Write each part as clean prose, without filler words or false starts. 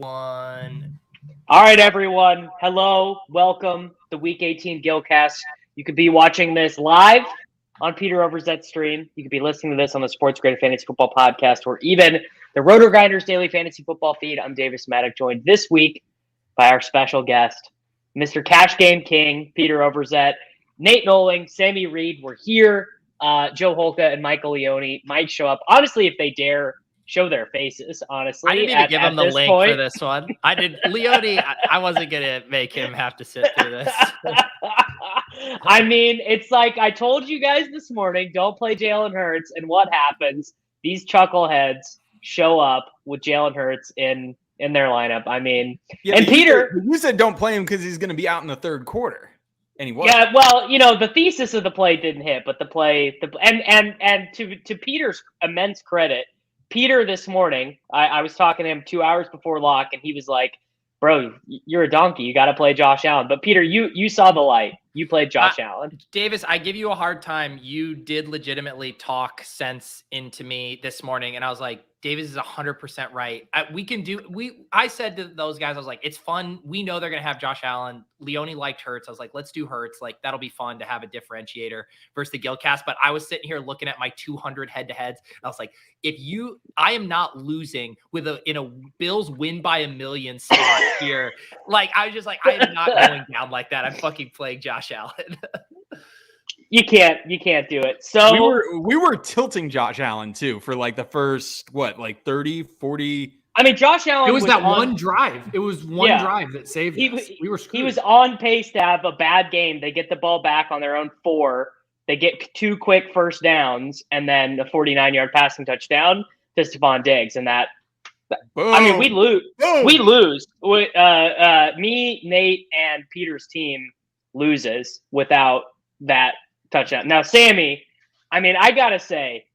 1. All right, everyone. Hello. Welcome to Week 18 Gillcast. You could be watching this live on Peter Overzet's stream. You could be listening to this on the Sports Grid Fantasy Football Podcast or even the Roto Grinders Daily Fantasy Football feed. I'm Davis Maddock, joined this week by our special guest, Mr. Cash Game King, Peter Overzet, Nate Noling, Sammy Reed. We're here. Joe Holka and Michael Leone might show up. Honestly, if they dare show their faces, honestly. I didn't even give him the link for this one. I did. Leone, I wasn't going to make him have to sit through this. I mean, it's like I told you guys this morning, don't play Jalen Hurts. And what happens? These chuckleheads show up with Jalen Hurts in their lineup. I mean, yeah, and Peter. You said don't play him because he's going to be out in the third quarter. And he was. Yeah, well, the thesis of the play didn't hit, but and to Peter's immense credit, Peter this morning, I was talking to him 2 hours before lock, and he was like, bro, you're a donkey. You got to play Josh Allen. But Peter, you saw the light. You played Josh Allen. Davis, I give you a hard time. You did legitimately talk sense into me this morning, and I was like, Davis is 100% right. I said to those guys, I was like, it's fun. We know they're going to have Josh Allen. Leone liked Hurts. I was like, let's do Hurts. Like, that'll be fun to have a differentiator versus the Gillcast. But I was sitting here looking at my 200 head-to-heads. I was like, I am not losing in a Bills win by a million spot here. Like, I was just like, I am not going down like that. I'm fucking playing Josh Allen. You can't do it. So we were tilting Josh Allen too for like the first 30, 40. I mean, Josh Allen. It was that one drive. It was one drive that saved us. We were screwed. He was on pace to have a bad game. They get the ball back on their own 4. They get 2 quick first downs and then a 49-yard passing touchdown to Stephon Diggs, and that. Boom. I mean, we lose. Boom. We lose. Me, Nate, and Peter's team loses without that touchdown. Now, Sammy, I mean, I gotta say,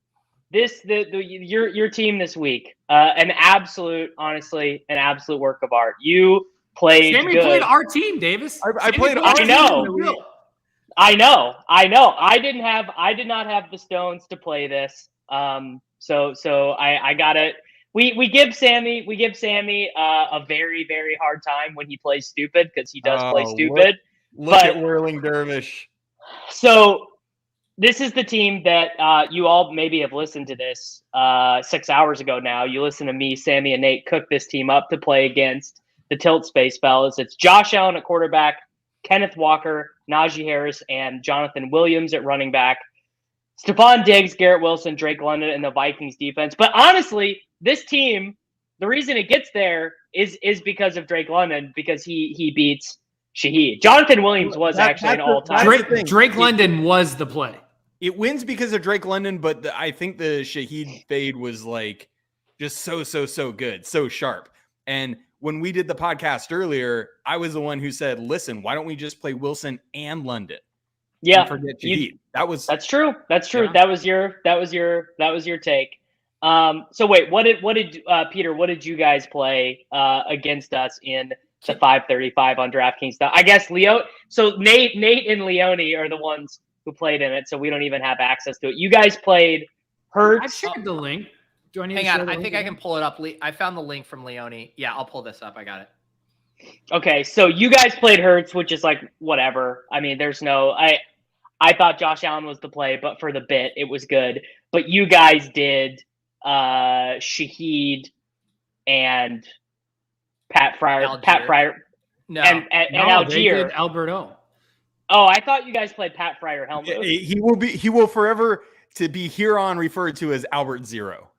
your team this week, honestly, an absolute work of art. You played. Sammy good. played our team, Davis. I played our team. I know. I did not have the stones to play this. So I got it. We give Sammy a very, very hard time when he plays stupid, because he does play stupid. Look at Whirling Dervish. So this is the team that you all maybe have listened to this 6 hours ago now. You listen to me, Sammy, and Nate cook this team up to play against the Tilt Space fellas. It's Josh Allen at quarterback, Kenneth Walker, Najee Harris, and Jonathan Williams at running back. Stephon Diggs, Garrett Wilson, Drake London, and the Vikings defense. But honestly, this team, the reason it gets there is because of Drake London, because he beats Shaheed. Jonathan Williams was actually an all-time. Drake London was the play. It wins because of Drake London, but I think the Shaheed fade was like just so good, so sharp. And when we did the podcast earlier, I was the one who said, listen, why don't we just play Wilson and London? Yeah, and forget Shaheed. That's true. Yeah. That was your take. So wait, what did Peter? What did you guys play against us in the 535 on DraftKings? I guess Leo. So Nate and Leone are the ones who played in it, so we don't even have access to it. You guys played Hurts. I shared the link. Do I need Hang to on, I think I can pull it up. I found the link from Leone. Yeah, I'll pull this up. I got it. Okay, so you guys played Hurts, which is like whatever. I mean, there's no. I thought Josh Allen was the play, but for the bit, it was good. But you guys did Shaheed and Pat Fryer. Algier. Pat Fryer. No. And Algier. They did Alberto. Oh, I thought you guys played Pat Fryer Helmut. He will forever to be here on referred to as Albert Zero.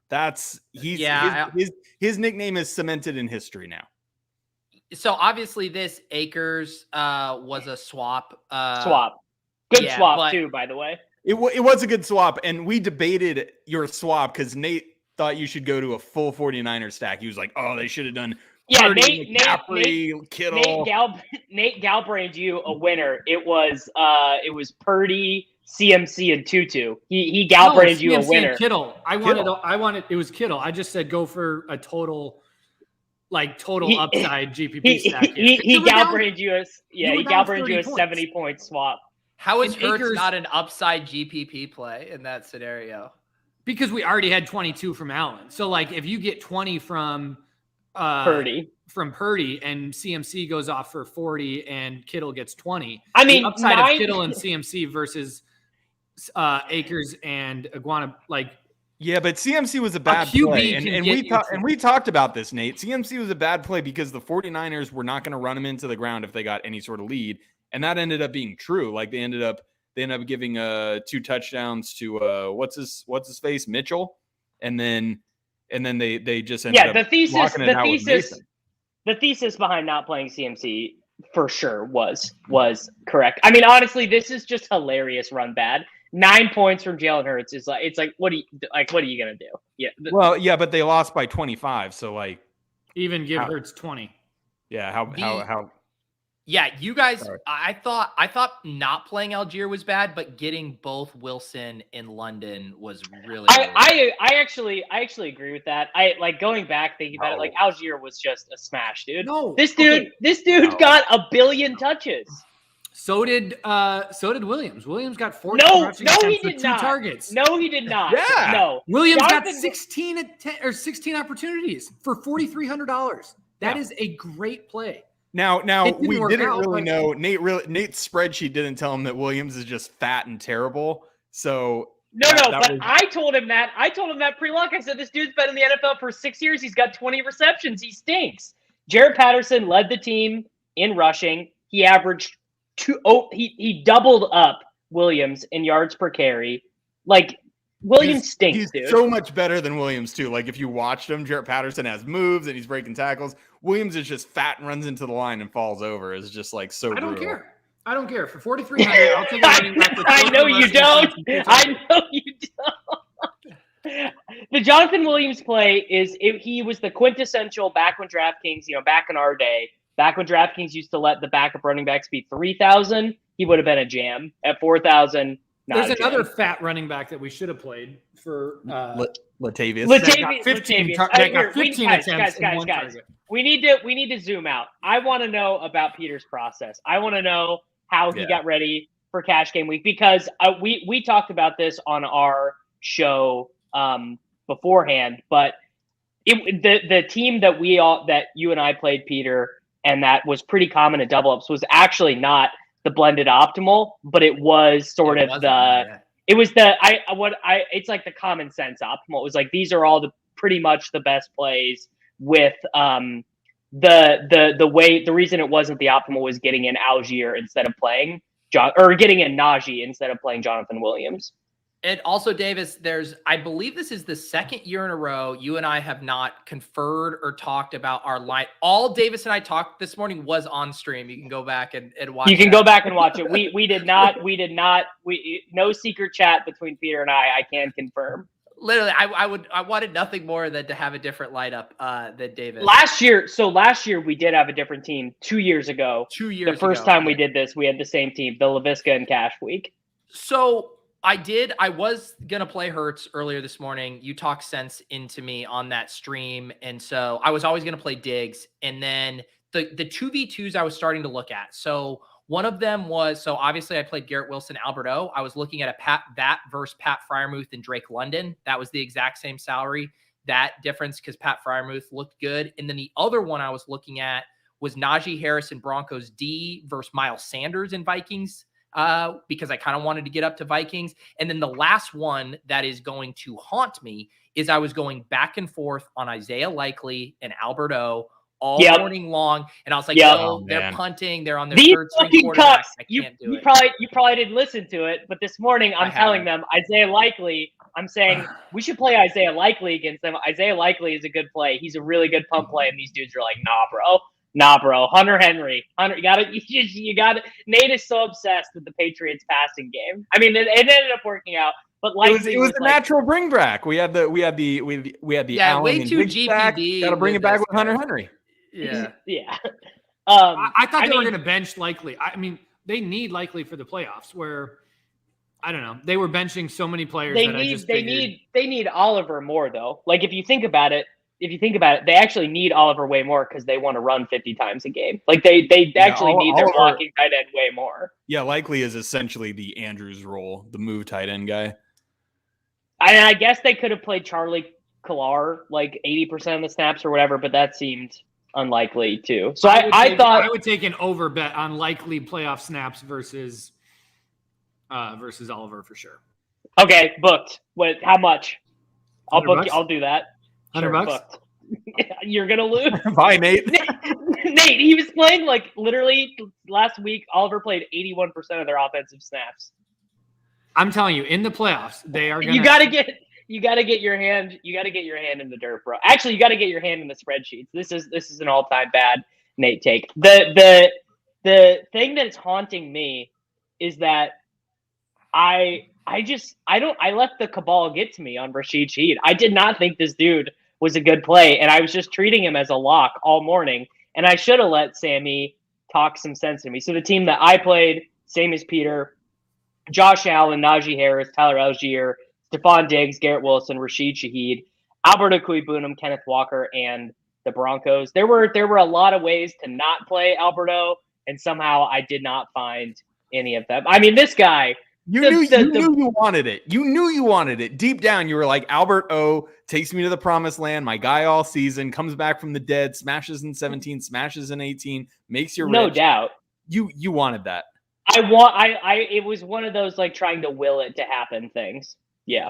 His nickname is cemented in history now. So obviously this Akers was a swap. Good swap too, by the way. It was a good swap, and we debated your swap because Nate thought you should go to a full 49er stack. He was like, "Oh, they should have done." Yeah, Purdy, Kittle. Nate galbrained you a winner. It was Purdy, CMC, and Tutu. He galbrained you a winner. Kittle. I wanted. It was Kittle. I just said go for a total upside GPP stack. He galbrained you a 70-point swap. How is Hurts not an upside GPP play in that scenario? Because we already had 22 from Allen. So like if you get 20 from Purdy. from Purdy, and CMC goes off for 40 and Kittle gets 20. I mean, the upside of Kittle and CMC versus Akers and Iguana, like, yeah, but CMC was a bad play. And we talked about this, Nate. CMC was a bad play because the 49ers were not going to run him into the ground if they got any sort of lead. And that ended up being true. Like they ended up giving 2 touchdowns to what's his face, Mitchell. And then they just ended up the thesis behind not playing CMC for sure was correct. I mean, honestly, this is just hilarious run bad. 9 points from Jalen Hurts is like, it's like, what are you gonna do? Yeah. Well, yeah, but they lost by 25, so like even give Hurts 20. Yeah, how Yeah, you guys, sorry. I thought not playing Algier was bad, but getting both Wilson in London was really I actually agree with that. I like going back thinking about it, like Algier was just a smash, dude. No. This dude got 1 billion touches. So did Williams. Williams got 14 he did 2 not. targets. No, he did not. Yeah. No. Williams got 16 opportunities for $4,300. That is a great play. Now we didn't really know. Nate's spreadsheet didn't tell him that Williams is just fat and terrible. So I told him that pre-luck. I said this dude's been in the NFL for 6 years. He's got 20 receptions. He stinks. Jared Patterson led the team in rushing. He averaged he doubled up Williams in yards per carry. Like Williams stinks, dude. He's so much better than Williams too. Like if you watched him, Jared Patterson has moves and he's breaking tackles. Williams is just fat and runs into the line and falls over. It's just like so. I don't care. For $4,300, I'll take a running back. I know you don't. The Jonathan Williams play he was the quintessential back when DraftKings, back in our day. Back when DraftKings used to let the backup running backs be 3,000, he would have been a jam. At 4,000, there's another fat running back that we should have played for Latavius. Latavius. 15 attempts in one target. We need to zoom out. I want to know about Peter's process. I want to know how he got ready for Cash Game Week, because we talked about this on our show beforehand, but the team that you and I played, Peter, and that was pretty common at double ups, was actually not the blended optimal, but it was sort of it's like the common sense optimal. It was like, these are all pretty much the best plays with the reason it wasn't the optimal was getting in Algier instead of playing getting in Najee instead of playing Jonathan Williams. And also, Davis, I believe this is the second year in a row you and I have not conferred or talked about our line. All Davis and I talked this morning was on stream. You can go back and watch. You can go back and watch it. We did not. No secret chat between Peter and I can confirm. Literally, I wanted nothing more than to have a different lineup than Davis. Last year we did have a different team. 2 years ago. The first time we did this, we had the same team, the LaVisca and Cash Week. So I was going to play Hurts earlier this morning. You talked sense into me on that stream. And so I was always going to play Diggs. And then the 2v2s I was starting to look at. So one of them was, so obviously I played Garrett Wilson, Albert O. I was looking at that versus Pat Freiermuth and Drake London. That was the exact same salary. That difference because Pat Freiermuth looked good. And then the other one I was looking at was Najee Harris and Broncos D versus Miles Sanders and Vikings. Because I kind of wanted to get up to Vikings. And then the last one that is going to haunt me is I was going back and forth on Isaiah Likely and Albert O all morning long. And I was like, they're punting. They're on their third string quarterback. I can't do it. You probably didn't listen to it, but this morning I'm telling them Isaiah Likely, I'm saying we should play Isaiah Likely against them. Isaiah Likely is a good play. He's a really good pump play. And these dudes are like, nah, bro. Hunter Henry. You got it. Nate is so obsessed with the Patriots passing game. I mean, it ended up working out, but it was a natural bring back. We had the Allen way and too GPD. Got to bring it back with Hunter Henry. Yeah. I thought they were going to bench Likely. I mean, they need Likely for the playoffs. Where I don't know, they were benching so many players. They need Oliver more though. Like if you think about it, they actually need Oliver way more because they want to run 50 times a game. Like they actually need their blocking tight end way more. Yeah, Likely is essentially the Andrews role, the move tight end guy. I guess they could have played Charlie Kalar like 80% of the snaps or whatever, but that seemed unlikely too. So I thought I would take an over bet on likely playoff snaps versus Oliver for sure. Okay, booked. How much? I'll book. $100? I'll do that. $100? Booked. You're gonna lose. Bye, Nate. Nate, he was playing like literally last week. Oliver played 81% of their offensive snaps. I'm telling you, in the playoffs, they are. You gotta get your hand. You gotta get your hand in the dirt, bro. Actually, you gotta get your hand in the spreadsheets. This is an all-time bad Nate take. The thing that's haunting me is that I let the cabal get to me on Rashid Shaheed. I did not think this dude was a good play, and I was just treating him as a lock all morning. And I should have let Sammy talk some sense to me. So the team that I played, same as Peter, Josh Allen, Najee Harris, Tyler Algier, Stephon Diggs, Garrett Wilson, Rashid Shaheed, Albert Okwuegbunam, Kenneth Walker, and the Broncos. There were a lot of ways to not play Alberto, and somehow I did not find any of them. I mean, this guy. You knew you wanted it. You knew you wanted it. Deep down, you were like, Albert O takes me to the promised land. My guy all season, comes back from the dead, smashes in 17, smashes in 18, makes you rich. No doubt. You wanted that. It was one of those like trying to will it to happen things. Yeah.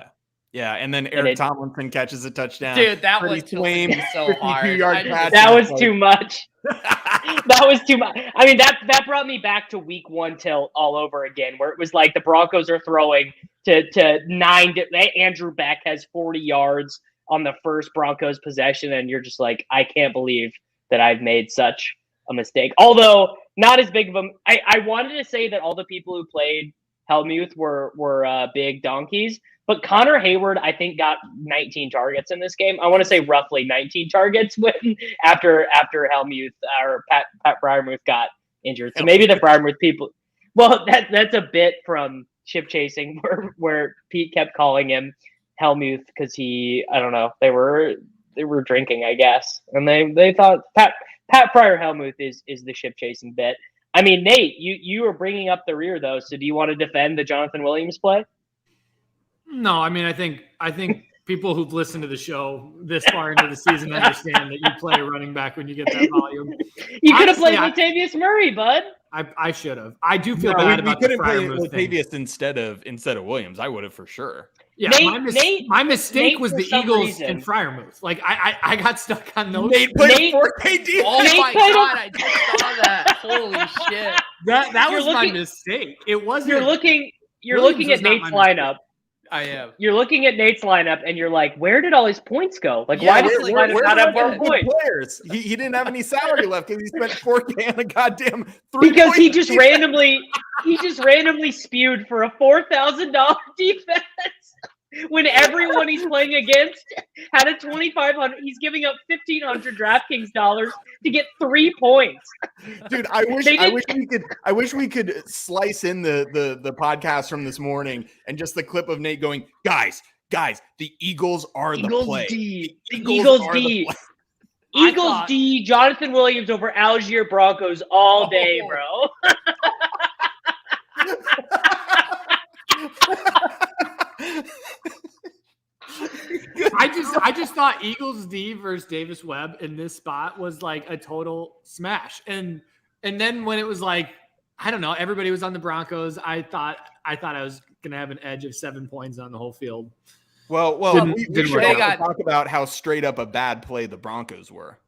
Yeah, and then Eric Tomlinson catches a touchdown. Dude, that was so hard. That was too much. That was too much. I mean, that brought me back to week 1 tilt all over again, where it was like the Broncos are throwing to 9. Andrew Beck has 40 yards on the first Broncos possession, and you're just like, I can't believe that I've made such a mistake. Although not as big of a. I wanted to say that all the people who played Hellmuth were big donkeys. But Connor Hayward, I think, got 19 targets in this game. I want to say roughly 19 targets after Hellmuth or Pat Freiermuth got injured. So maybe the Freiermuth people. Well, that's a bit from Ship Chasing where Pete kept calling him Hellmuth because I don't know, they were drinking, I guess, and they thought Pat Fryer Hellmuth is the Ship Chasing bit. I mean, Nate, you were bringing up the rear though. So do you want to defend the Jonathan Williams play? No, I mean, I think people who've listened to the show this far into the season understand that you play running back when you get that volume. You could have played Latavius Murray, bud. I should have. I do feel bad about the Freiermuth thing. Latavius instead of Williams. I would have for sure. Yeah, my mistake was the Eagles and Freiermuth. Like I got stuck on those. Nate played 4K defense. Oh my god, I just saw that. Holy shit. That was my mistake. It wasn't. You're looking at Nate's lineup. I am. You're looking at Nate's lineup and you're like, where did all his points go? Like, why did his lineup not have more points? Players? He didn't have any salary left because he spent 4K on a goddamn 3 because he just randomly spewed for a $4,000 defense when everyone he's playing against had a $2,500. He's giving up $1,500 DraftKings dollars to get 3 points. Dude, I wish we could slice in the podcast from this morning and just the clip of Nate going, guys, the Eagles are the play. Eagles D, Jonathan Williams over Algier Broncos all day, bro. I just thought Eagles D versus Davis Webb in this spot was like a total smash. And then when it was like, I don't know, everybody was on the Broncos, I thought I was gonna have an edge of 7 points on the whole field. Well, we should talk about how straight up a bad play the Broncos were.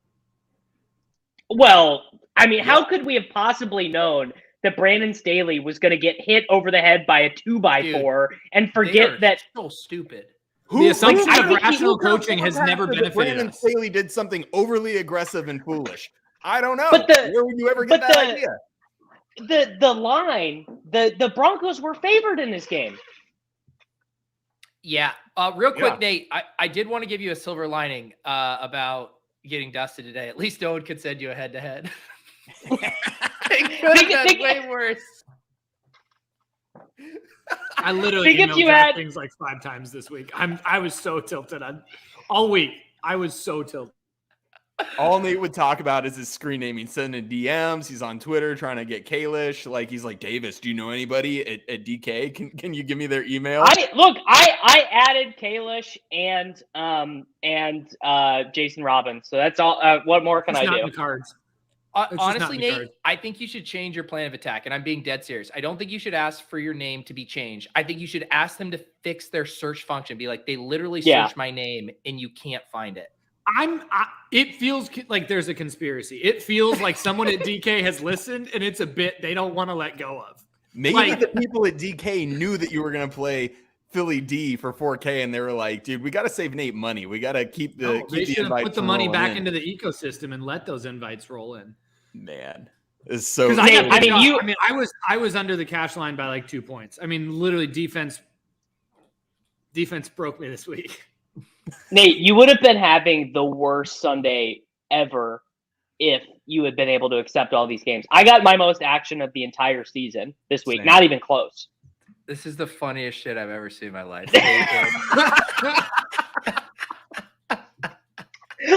Well, I mean, how could we have possibly known that Brandon Staley was going to get hit over the head by a 2x4 and forget that? So stupid. The assumption of rational coaching has never benefited Brandon us. Staley did something overly aggressive and foolish. I don't know. But where would you ever get that idea? The line, the Broncos were favored in this game. Yeah. Real quick, Nate, I did want to give you a silver lining about getting dusted today. At least no one could send you a head-to-head. It could have been way worse. I literally emailed things like 5 times this week. I was so tilted on all week. I was so tilted. All Nate would talk about is his screen name. He's sending DMs. He's on Twitter trying to get Kalish. Like, he's like, Davis, do you know anybody at DK? Can you give me their email? I added Kalish and Jason Robbins. So that's all. What more can It's I not do? in the cards. Honestly, in the Nate, cards. I think you should change your plan of attack, and I'm being dead serious. I don't think you should ask for your name to be changed. I think you should ask them to fix their search function. Be like, they literally search my name and you can't find it. It feels like there's a conspiracy. It feels like someone at DK has listened and it's a bit they don't want to let go of. Maybe the people at DK knew that you were going to play Philly D for 4K, and they were like, "Dude, we got to save Nate money. We got to keep the They should have put the money back in." into the ecosystem and let those invites roll in. Man, it's so. I was under the cash line by like 2 points. I mean, literally, defense broke me this week. Nate, you would have been having the worst Sunday ever if you had been able to accept all these games. I got my most action of the entire season this week. Same. Not even close. This is the funniest shit I've ever seen in my life.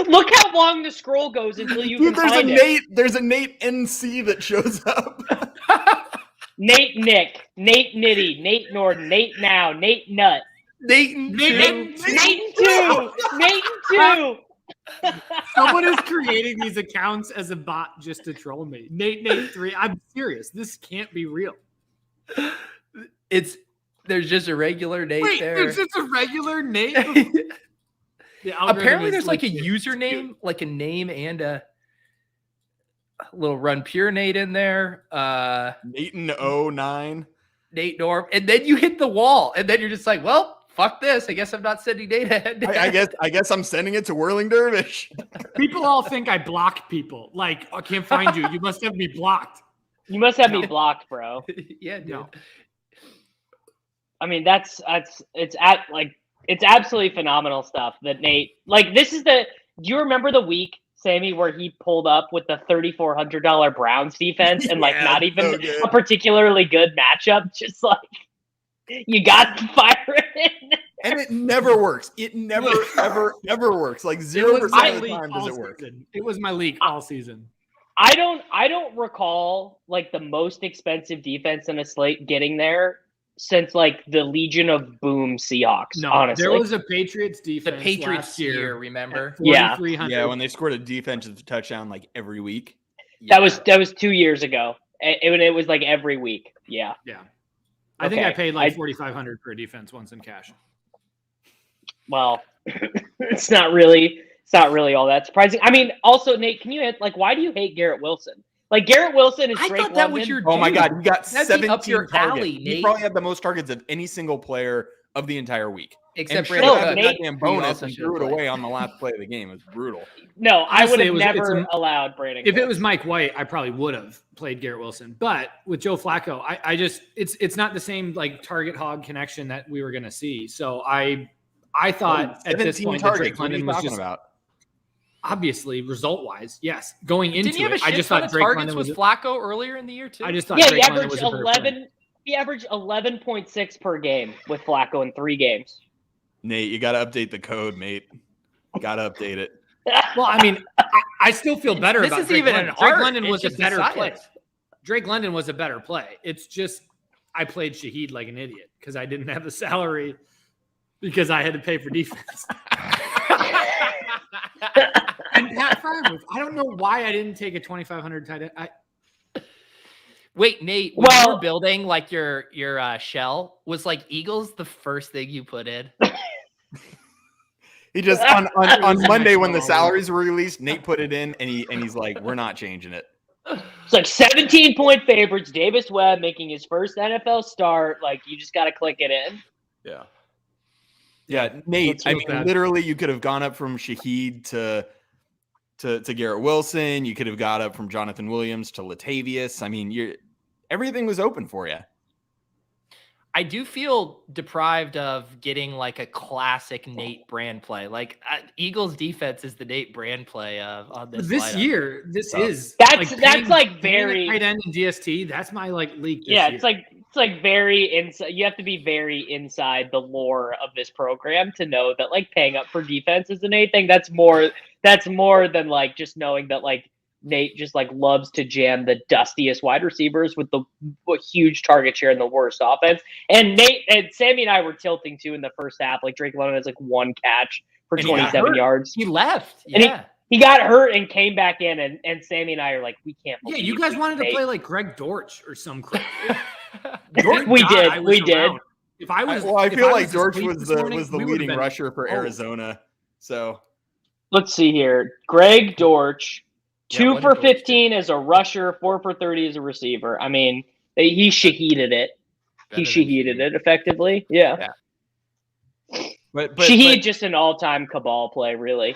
Look how long the scroll goes until you Dude, can find it. There's a Nate NC that shows up. Nate Nick, Nate Nitty, Nate Norden, Nate Now, Nate Nut. Nate 2. Someone is creating these accounts as a bot just to troll me. Nate 3. I'm serious. This can't be real. There's just a regular Nate there. There's just a regular Nate. Apparently, there's like a username, like a name and a little run pure Nate in there. Nate09. Nate Norm, and then you hit the wall, and then you're just like, well, fuck this. I guess I'm not sending data. I guess I'm sending it to Whirling Dervish. People all think I block people. Like, I can't find you. You must have me blocked. You must have me blocked, bro. Yeah, dude. No. I mean, it's absolutely phenomenal stuff that Nate, like, do you remember the week, Sammy, where he pulled up with the $3,400 Browns defense and not even a particularly good matchup? Just like, you got to fire it. And it never works. It never, ever works. Like 0% of the time does it work. It was my leak all season. I don't recall like the most expensive defense in a slate getting there since like the Legion of Boom Seahawks. No, honestly, there was a Patriots defense. The Patriots last year, remember? Yeah. Yeah, when they scored a defensive touchdown like every week. That was 2 years ago. It was like every week. Yeah. Yeah. I think I paid like $4,500 for a defense once in cash. Well, it's not really all that surprising. I mean, also, Nate, can you hit, like, why do you hate Garrett Wilson? Like, Garrett Wilson is Drake thought that was your Oh my God, he got That'd be 17 up your targets. alley, He Nate. probably had the most targets of any single player of the entire week. Except and Brandon had a Nate- goddamn who bonus also and should threw it play. away on the last play of the game. It was brutal. No, I would Honestly, have never allowed Brandon. If it Cooks. was Mike White, I probably would have played Garrett Wilson. But with Joe Flacco, I just it's not the same like target hog connection that we were going to see. So I thought at this 17 point that Drake targets. What are you London was talking just about? obviously result-wise, yes. Going into Didn't he have a it, I shit just ton thought of Drake targets London with was. Flacco earlier in the year too? I just thought Yeah, Drake he London averaged was a better player. 11. He averaged 11.6 per game with Flacco in 3 games. Nate, you got to update the code, mate. Got to update it. Well, I mean, I still feel better This about is Drake even London. an Drake art. London It's was a just better science. play. Drake London was a better play. It's just I played Shaheed like an idiot because I didn't have the salary because I had to pay for defense. And Pat Fryer, I don't know why I didn't take a 2,500 tight end. Wait, Nate, when you were building like your shell, was like Eagles the first thing you put in? He just on Monday when the salaries were released, Nate put it in and he's like, we're not changing it. It's like 17-point favorites. Davis Webb making his first NFL start. Like, you just got to click it in. Yeah, Nate. I mean, literally, you could have gone up from Shaheed to Garrett Wilson. You could have got up from Jonathan Williams to Latavius. I mean, everything was open for you. I do feel deprived of getting like a classic Nate Brand play. Like Eagles defense is the Nate Brand play on this lineup. Year. This is that's like very tight end and DST. That's my like league. Yeah, year. it's like very inside. You have to be very inside the lore of this program to know that like paying up for defense isn't anything. That's that's more than like just knowing that like Nate just like loves to jam the dustiest wide receivers with the huge target share and the worst offense. And Nate and Sammy and I were tilting too in the first half. Like Drake London has like one catch for And 27 yards. He left. And Yeah. He got hurt and came back in, and Sammy and I are like, we can't believe. Yeah, you guys wanted to Nate. play like Greg Dortch or some crap. We did. If I was, I feel like Dortch asleep was this the morning, was the we would've leading been- rusher for Oh. Arizona. So Let's see here. Greg Dortch, Yeah, 2 what for did Dortch do? 15 as a rusher, 4 for 30 as a receiver. I mean, he shahided it. Better He than shahided it effectively. Yeah. but Shahid just an all-time cabal play, really.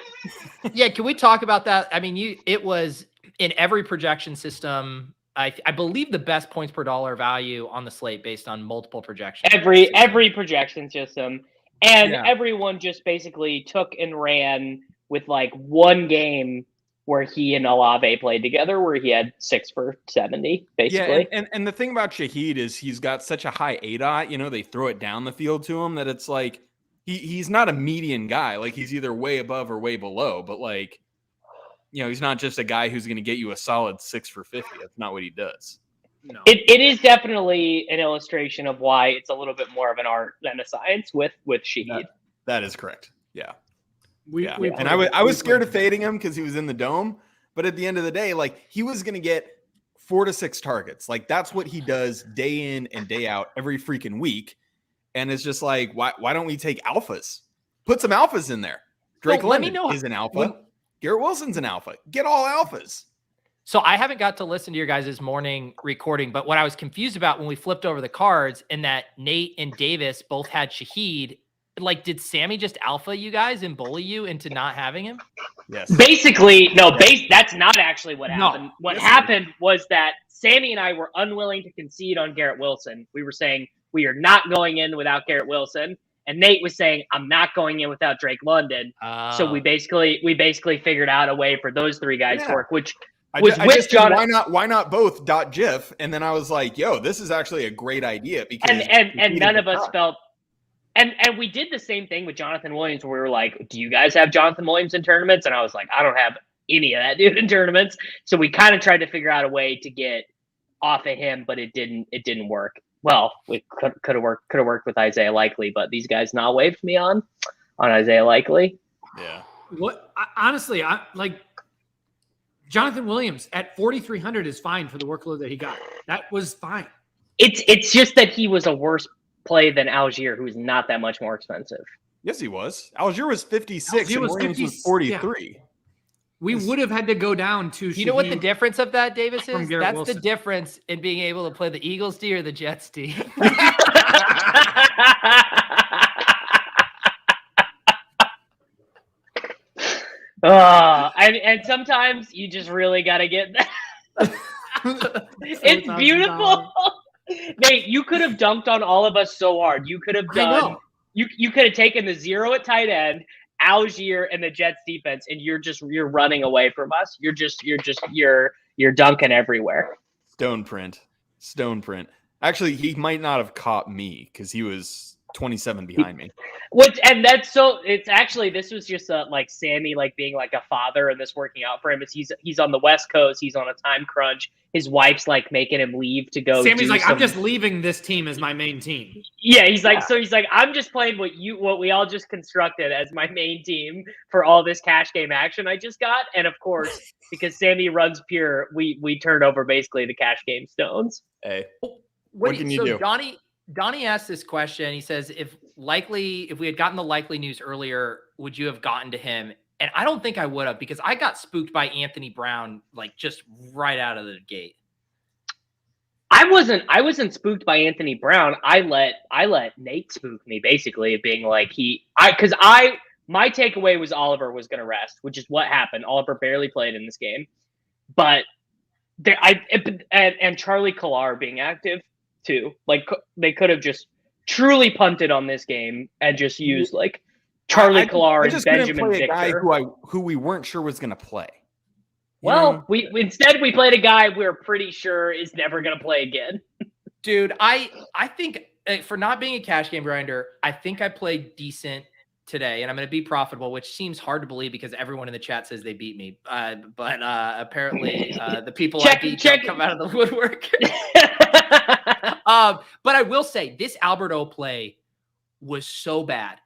Yeah, can we talk about that? I mean, it was in every projection system. I believe the best points per dollar value on the slate based on multiple projections. Every projection system, and Yeah. everyone just basically took and ran with like one game where he and Olave played together, where he had 6 for 70, basically. Yeah, and the thing about Shahid is he's got such a high ADOT, you know, they throw it down the field to him that it's like he's not a median guy. Like he's either way above or way below, but like, you know, he's not just a guy who's going to get you a solid 6 for 50. That's not what he does. No. It is definitely an illustration of why it's a little bit more of an art than a science with Shahid. That is correct. Yeah. We And I was scared of fading him because he was in the dome. But at the end of the day, like he was going to get 4 to 6 targets. Like that's what he does day in and day out every freaking week. And it's just like, why don't we take alphas? Put some alphas in there. Drake Well, let me London know is an alpha. Garrett Wilson's an alpha. Get all alphas. So I haven't got to listen to your guys' morning recording, but what I was confused about when we flipped over the cards and that Nate and Davis both had Shahid, like, did Sammy just alpha you guys and bully you into not having him? Yes. Basically, no, that's not actually what happened. No. What happened was that Sammy and I were unwilling to concede on Garrett Wilson. We were saying we are not going in without Garrett Wilson. And Nate was saying, I'm not going in without Drake London. So we basically figured out a way for those three guys to work, which was I with just John. why not both .gif? And then I was like, yo, this is actually a great idea because And none of us felt. And we did the same thing with Jonathan Williams, where we were like, do you guys have Jonathan Williams in tournaments? And I was like, I don't have any of that dude in tournaments. So we kind of tried to figure out a way to get off of him, but it didn't work. Well, we could have worked with Isaiah Likely, but these guys not waved me on Isaiah Likely. Yeah. Honestly, I like Jonathan Williams at 4,300 is fine for the workload that he got. That was fine. It's just that he was a worse play than Algier, who's not that much more expensive. Yes, he was. Algier was 56 Algier and was Williams 50 was 43. Yeah. We would have had to go down to. You know what the difference of that, Davis, From is? Garrett That's Wilson. the difference in being able to play the Eagles D or the Jets D. And sometimes you just really got to get that. It's beautiful. Nate, you could have dunked on all of us so hard. You could have done. You could have taken the 0 at tight end, Algier, and the Jets defense, and you're running away from us. You're dunking everywhere. Stone print. Actually, he might not have caught me because he was 27 behind me. This was just like Sammy like being like a father and this working out for him. He's on the West Coast. He's on a time crunch. His wife's like making him leave to go. Sammy's like, I'm just leaving this team as my main team. Yeah, he's like, I'm just playing what we all just constructed as my main team for all this cash game action I just got. And of course, because Sammy runs pure, we turned over basically the cash game stones. Hey, what can you do? Donnie asked this question. He says, if we had gotten the Likely news earlier, would you have gotten to him? And I don't think I would have, because I got spooked by Anthony Brown, like just right out of the gate. I wasn't spooked by Anthony Brown. I let Nate spook me, basically, of being like my takeaway was Oliver was going to rest, which is what happened. Oliver barely played in this game, but and Charlie Collar being active too. Like they could have just truly punted on this game and just used like Charlie Collar and Benjamin play a guy Victor, who we weren't sure was going to play. Well, we instead played a guy we're pretty sure is never going to play again. Dude, I think for not being a cash game grinder, I think I played decent today, and I'm going to be profitable, which seems hard to believe because everyone in the chat says they beat me. But apparently the people I beat don't come out of the woodwork. But I will say this Alberto play was so bad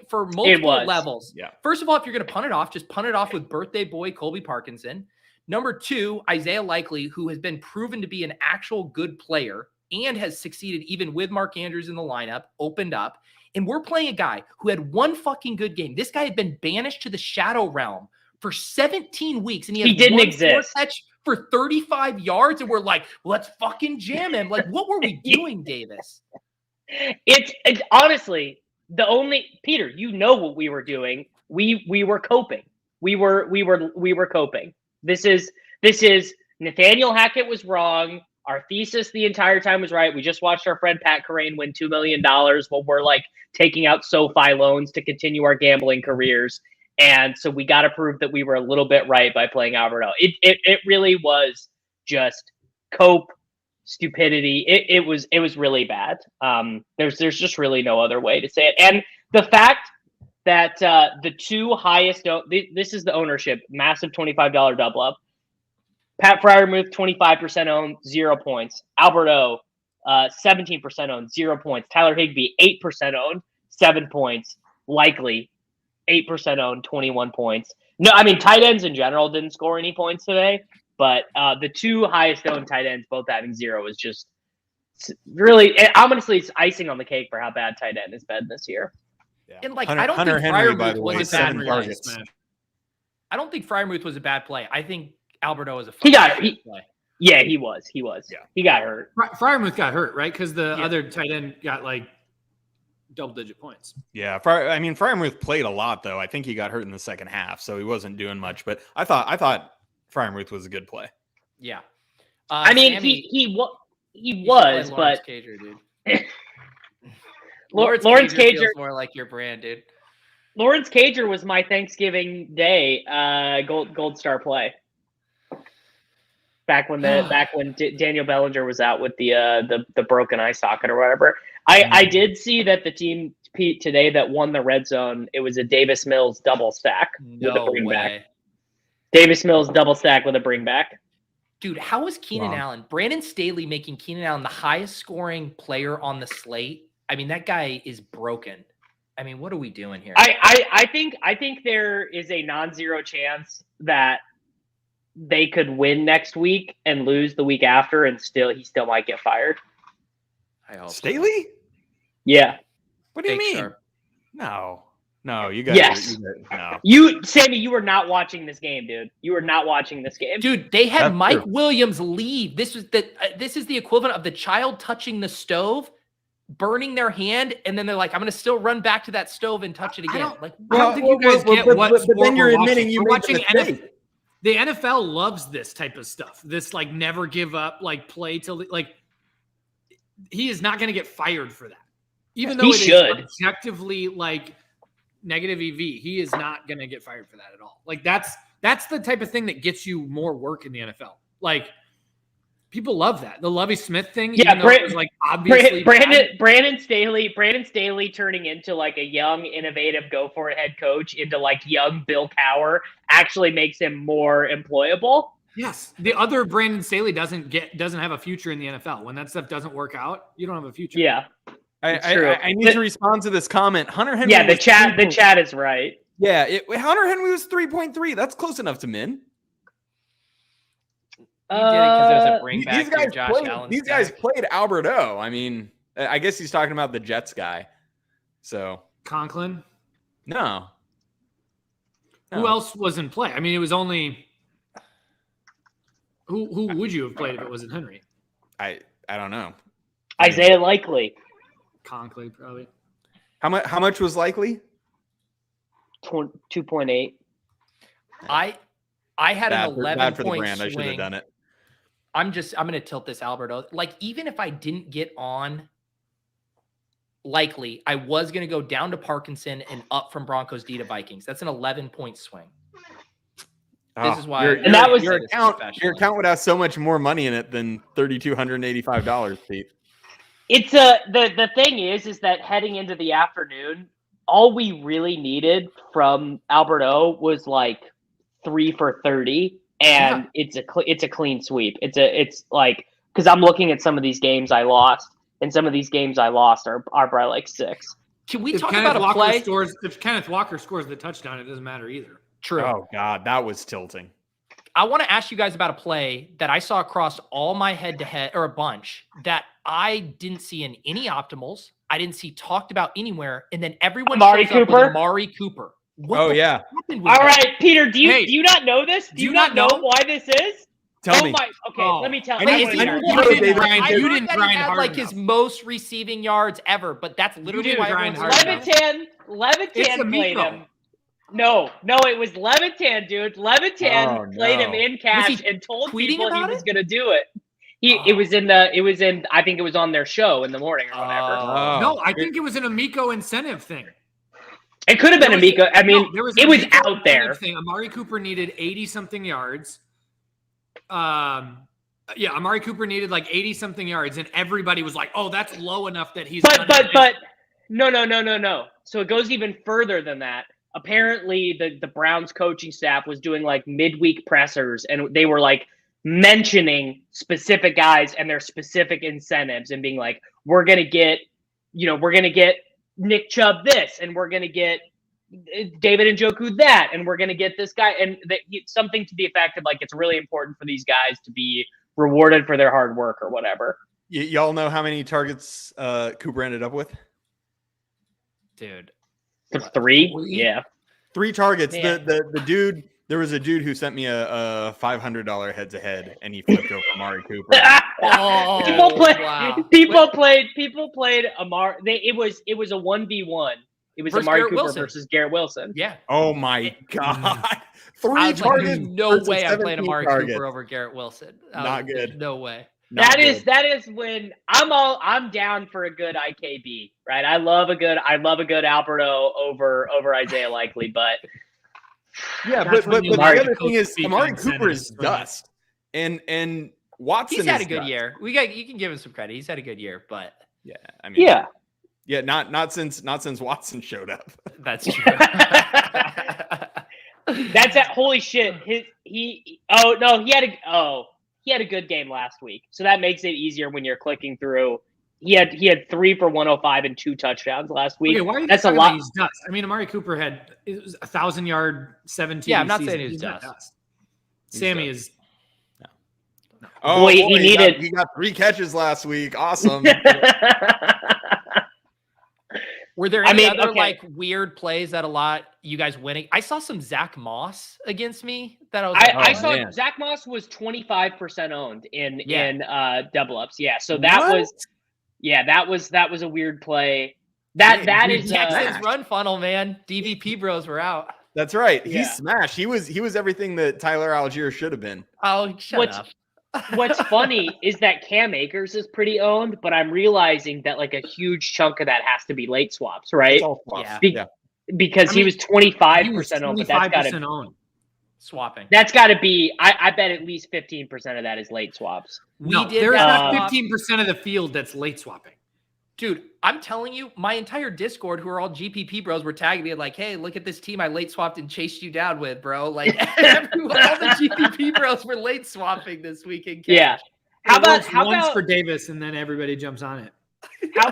for multiple levels. Yeah. First of all, if you're going to punt it off, just punt it off with birthday boy Colby Parkinson. Number 2, Isaiah Likely, who has been proven to be an actual good player and has succeeded even with Mark Andrews in the lineup, opened up. And we're playing a guy who had one fucking good game. This guy had been banished to the shadow realm for 17 weeks, and he didn't exist. Catch for 35 yards, and we're like, let's fucking jam him. Like, what were we doing, Davis? It's honestly the only Peter. You know what we were doing. We were coping. We were coping. This is Nathaniel Hackett was wrong. Our thesis the entire time was right. We just watched our friend Pat Carrain win $2 million while we're like taking out SoFi loans to continue our gambling careers. And so we got to prove that we were a little bit right by playing Alberto. It really was just cope stupidity. It was really bad. There's just really no other way to say it. And the fact that the two highest, this is the ownership, massive $25 double up. Pat Freiermuth, 25% owned, 0 points. Alberto, 17% owned, 0 points. Tyler Higbee, 8% owned, 7 points. Likely, 8% owned, 21 points. No, I mean, tight ends in general didn't score any points today, but the two highest owned tight ends both having 0 is just really, honestly, it's icing on the cake for how bad tight end has been this year. Yeah. And like, I don't think Freiermuth was a bad play. I don't think Freiermuth was a bad play. I think Alberto was a play. Yeah, he was. Yeah. He got hurt. Freiermuth got hurt, right? Because the other tight end got like double-digit points. Yeah, Freiermuth played a lot though. I think he got hurt in the second half, so he wasn't doing much. But I thought Freiermuth was a good play. Yeah, I mean, Sammy, he was, but Cager, dude. Lawrence Cager feels more like your brand, dude. Lawrence Cager was my Thanksgiving Day gold star play. Back when Daniel Bellinger was out with the broken eye socket or whatever. I did see that the team, Pete, today that won the red zone, it was a Davis Mills double stack with a bring back. Davis Mills double stack with a bring back. Dude, how was Keenan Allen? Brandon Staley making Keenan Allen the highest scoring player on the slate. I mean, that guy is broken. I mean, what are we doing here? I think there is a non-zero chance that they could win next week and lose the week after, and he still might get fired. I hope Staley? So. Yeah. What do you mean? Sharp. No, you guys. Yes. No. Sammy, you were not watching this game, dude. You were not watching this game, dude. They had Mike Williams leave. This is the equivalent of the child touching the stove, burning their hand, and then they're like, "I'm going to still run back to that stove and touch it again." I don't think you guys get what. But then you're admitting you made watching the mistake. The NFL loves this type of stuff. This like never give up, like play till like he is not going to get fired for that. Even though it is objectively like negative EV, he is not going to get fired for that at all. Like that's the type of thing that gets you more work in the NFL. Like people love that. The Lovie Smith thing. Yeah, it was like obviously Brandon Staley turning into like a young, innovative, go for it head coach into like young Bill Cowher actually makes him more employable. Yes, the other Brandon Staley doesn't have a future in the NFL. When that stuff doesn't work out, you don't have a future. Yeah, I need to respond to this comment. Hunter Henry. Yeah, the chat is right. Yeah, Hunter Henry was 3.3. That's close enough to min. He did it because there's a bring back to Josh Allen. These guys played Alberto. I mean, I guess he's talking about the Jets guy. So Conklin? No. Who else was in play? I mean, it was only who would you have played if it wasn't Henry? I don't know. Isaiah Likely. Conklin probably. How much was Likely? 2.8. I had an 11 for the point brand. swing. I should have done it. I'm going to tilt this Alberto. Like, even if I didn't get on Likely, I was going to go down to Parkinson and up from Broncos D to Vikings. That's an 11-point swing. This is why. Your account would have so much more money in it than $3,285, Pete. It's the thing is that heading into the afternoon, all we really needed from Albert O was like 3 for 30, and it's a clean sweep. It's like, because I'm looking at some of these games I lost, and some of these games I lost are by like 6. Can we talk about a play? If Kenneth Walker scores the touchdown, it doesn't matter either. True. Oh God, that was tilting. I want to ask you guys about a play that I saw across all my head-to-head, or a bunch, that I didn't see in any optimals. I didn't see talked about anywhere. And then everyone Amari shows up Cooper? with Amari Cooper. What the yeah. happened with All that? right, Peter, do you not know this? Do you not know why this is? Tell me. Okay, let me tell I need- you. I need to know, I David. heard You didn't that grind he had hard like enough. his most receiving yards ever, but that's literally didn't why grind everyone's hard enough. Levitan played him. No, it was Levitan, dude. Levitan played him in cash and told people he was going to do it. It was in I think it was on their show in the morning or whatever. No, I think it was an Amico incentive thing. It could have been Amico. I mean, it was out there. Thing. Amari Cooper needed 80-something yards. Amari Cooper needed like 80-something yards, and everybody was like, "Oh, that's low enough that he's." But no. So it goes even further than that. Apparently, the Browns coaching staff was doing like midweek pressers, and they were like mentioning specific guys and their specific incentives, and being like, "We're gonna get Nick Chubb this, and we're gonna get David Njoku that, and we're gonna get this guy," and something to the effect of like, it's really important for these guys to be rewarded for their hard work or whatever. Y'all know how many targets Cooper ended up with? Dude. 3? Yeah. 3 targets. Man. The dude, there was a dude who sent me a $500 heads ahead, and he flipped over Amari Cooper. People played Amari. It was a 1v1. It was Amari Cooper versus Garrett Wilson. Yeah. Oh my God. 3 targets. Like, no way I'm playing Amari Cooper over Garrett Wilson. Not good. No way. That is when I'm down for a good IKB, right? I love a good Alberto over Isaiah Likely, but but the other thing is Amari Cooper is dust, and Watson. He's had a good year. You can give him some credit. He's had a good year, but not since Watson showed up. That's true. That's that. Holy shit! He had a good game last week, so that makes it easier when you're clicking through. He had 3 for 105 and 2 touchdowns last week. Okay, why are you That's a lot. He's dust. I mean, Amari Cooper had 1,000-yard 17. Yeah, I'm not saying he's dust. Sammy is. No. Oh, boy, he got 3 catches last week. Awesome. Were there any other like weird plays that a lot you guys winning? I saw some Zach Moss against me that I was. I saw Zach Moss was 25% owned in double ups. Yeah, so that was a weird play. That is Texans run funnel, man. DVP bros were out. That's right. He smashed. He was everything that Tyler Algier should have been. Oh, shut up. What's funny is that Cam Akers is pretty owned, but I'm realizing that like a huge chunk of that has to be late swaps, right? Because he was 25% owned, but that's got to owned. Swapping. That's got to be. I bet at least 15% of that is late swaps. There is not 15% of the field that's late swapping. Dude, I'm telling you, my entire Discord, who are all GPP bros, were tagging me like, "Hey, look at this team I late swapped and chased you down with, bro." Like, all the GPP bros were late swapping this week in cash. Yeah. How about for Davis, and then everybody jumps on it. How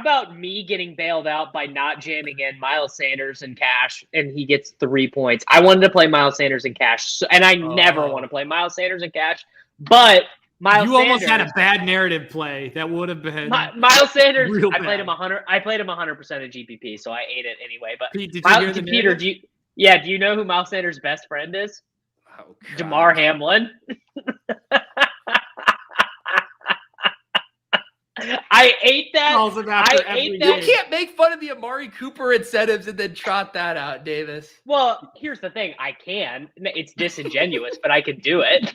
about me getting bailed out by not jamming in Miles Sanders in cash, and he gets 3 points? I wanted to play Miles Sanders in cash, and I never want to play Miles Sanders in cash, but. You almost had a bad narrative play that would have been Miles Sanders. I played him 100. I played him 100% of GPP, so I ate it anyway. But Pete, did you hear the Peter, do you know who Miles Sanders' best friend is? Oh, Damar Hamlin. I ate that. You can't make fun of the Amari Cooper incentives and then trot that out, Davis. Well, here's the thing. I can. It's disingenuous, but I can do it.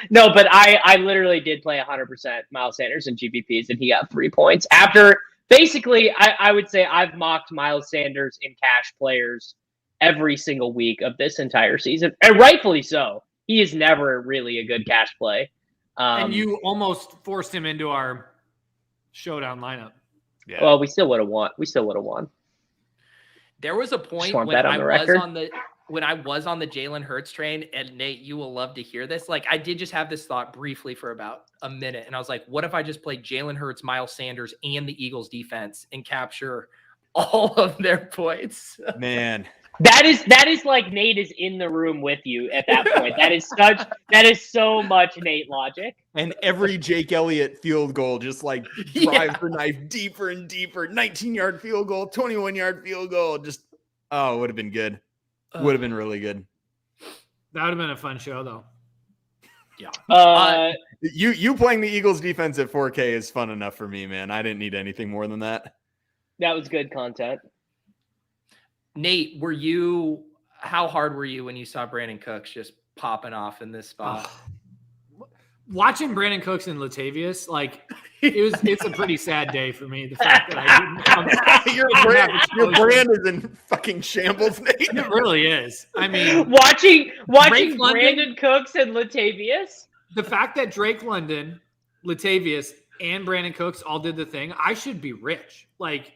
No, but I literally did play 100% Miles Sanders in GPPs, and he got 3 points. After, basically, I would say I've mocked Miles Sanders in cash players every single week of this entire season, and rightfully so. He is never really a good cash play. And you almost forced him into our showdown lineup. Yeah. Well, we still would have won. There was a point want when that on I the was record. on the Jalen Hurts train, and Nate, you will love to hear this. Like, I did just have this thought briefly for about a minute, and I was like, what if I just played Jalen Hurts, Miles Sanders, and the Eagles defense and capture all of their points? Man. That is like Nate is in the room with you at that point. That is so much Nate logic. And every Jake Elliott field goal just like drives the knife deeper and deeper. 19-yard field goal, 21-yard field goal. Just, it would have been good. Would have been really good. That would have been a fun show, though. Yeah. You playing the Eagles defense at 4K is fun enough for me, man. I didn't need anything more than that. That was good content. Nate, how hard were you when you saw Brandon Cooks just popping off in this spot? Watching Brandon Cooks and Latavius, like it's a pretty sad day for me. The fact that I didn't come, your brand is in fucking shambles, Nate. It really is. I mean, watching Drake Brandon Cooks and Latavius. The fact that Drake London, Latavius, and Brandon Cooks all did the thing, I should be rich. Like,